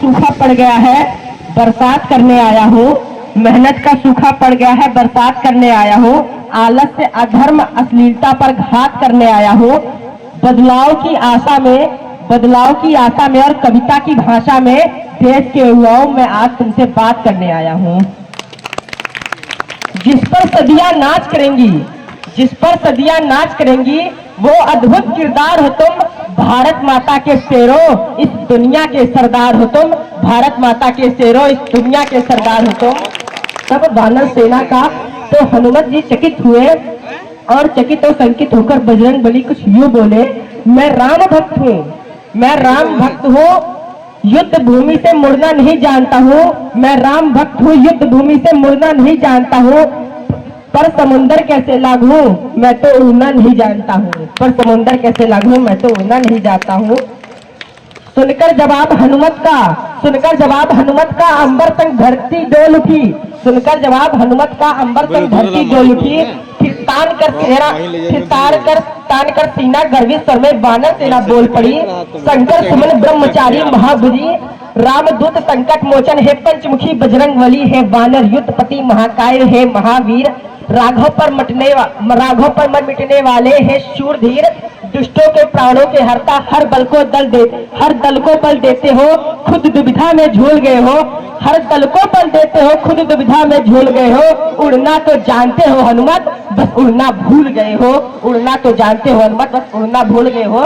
सूखा पड़ गया है, बरसात करने आया हूँ। मेहनत का सूखा पड़ गया है, बरसात करने आया हूँ। आलस्य, अधर्म, अश्लीलता पर घात करने आया हूँ। बदलाव की आशा में और कविता की भाषा में देश के युवाओं में आज तुमसे बात करने आया हूँ। जिस पर सदियां नाच करेंगी वो अद्भुत किरदार हो तुम, भारत माता के शेरों, इस दुनिया के सरदार हो तुम, भारत माता के शेरों, इस दुनिया के सरदार हो तुम। तब वानर सेना का तो हनुमत जी चकित हुए और चकित और संकित होकर बजरंग बली कुछ यूं बोले, मैं राम भक्त हूँ, युद्ध भूमि से मुड़ना नहीं जानता हूँ, मैं राम भक्त हूँ, युद्ध भूमि से मुड़ना नहीं जानता हूँ, पर समुंदर कैसे लागू मैं तो उड़ना नहीं जानता हूँ, पर समुंदर कैसे लागू मैं तो उड़ना नहीं जानता हूँ। सुनकर जवाब हनुमत का अंबर तक धरती डोल उठी, सुनकर जवाब हनुमत का अंबर तक धरती डोल उठी। फिर तान कर सीना गर्वित स्वर में वानर सेना बोल पड़ी, शंकर सुमन ब्रह्मचारी महाबुद्धि, रामदूत संकट मोचन है पंचमुखी बजरंग बली, है वानर युद्धपति महाकाय, है महावीर, राघव पर मर मिटने वाले हैं शूरधीर, दुष्टों के प्राणों के हरता, हर दल को बल देते हो, खुद दुविधा में झूल गए हो, हर दल को बल देते हो, खुद दुविधा में झूल गए हो। उड़ना तो जानते हो हनुमत, बस उड़ना भूल गए हो, उड़ना तो जानते हो हनुमत, बस उड़ना भूल गए हो।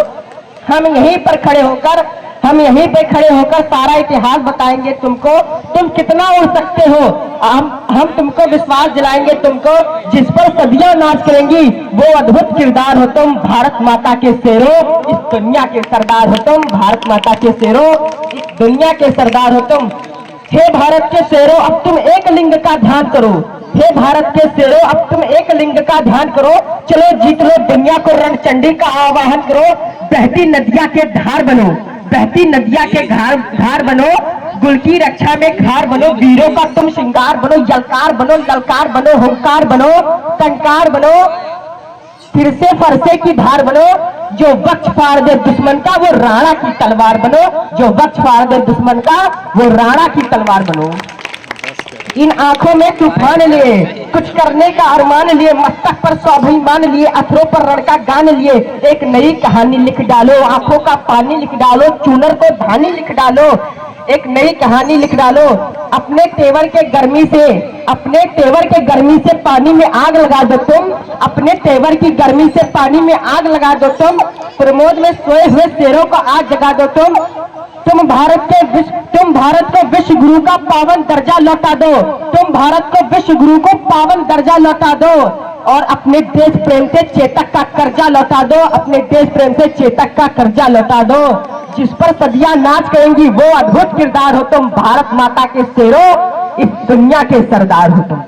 हम यहीं पे खड़े होकर सारा इतिहास बताएंगे तुमको, तुम कितना उड़ सकते हो। हम तुमको विश्वास दिलाएंगे तुमको, जिस पर सदियां नाच करेंगी वो अद्भुत किरदार हो तुम, भारत माता के शेरों, इस दुनिया के सरदार हो तुम, भारत माता के शेरों, इस दुनिया के सरदार हो तुम। हे भारत के शेरों, अब तुम एक लिंग का ध्यान करो, हे भारत के शेरों, अब तुम एक लिंग का ध्यान करो, चलो जीत लो दुनिया को, रणचंडी का आवाहन करो, बहती नदिया के धार बनो, गुल की रक्षा में खार बनो, वीरों का तुम श्रृंगार बनो, यलकार बनो, हुंकार बनो, टंकार बनो, फिर से फरसे की धार बनो, जो वक्ष फाड़ दे दुश्मन का वो राणा की तलवार बनो, जो वक्ष फाड़ दे दुश्मन का वो राणा की तलवार बनो। इन आंखों में तूफान लिए, कुछ करने का अरमान लिए, मस्तक पर स्वाभिमान लिए, अथरों पर रण का गान लिए, एक नई कहानी लिख डालो, आंखों का पानी लिख डालो, चूनर को धानी लिख डालो, एक नई कहानी लिख डालो। अपने तेवर के गर्मी से पानी में आग लगा दो तुम, अपने तेवर की गर्मी से पानी में आग लगा दो तुम, प्रमोद में सोए हुए शेरों को आज जगा दो तुम भारत को विश्व गुरु का पावन दर्जा लौटा दो, तुम भारत को विश्व गुरु को पावन दर्जा लौटा दो, और अपने देश प्रेम से चेतक का कर्जा लौटा दो, अपने देश प्रेम से चेतक का कर्जा लौटा दो। जिस पर सदियां नाच करेंगी वो अद्भुत किरदार हो तुम, भारत माता के शेरों, इस दुनिया के सरदार हो तुम।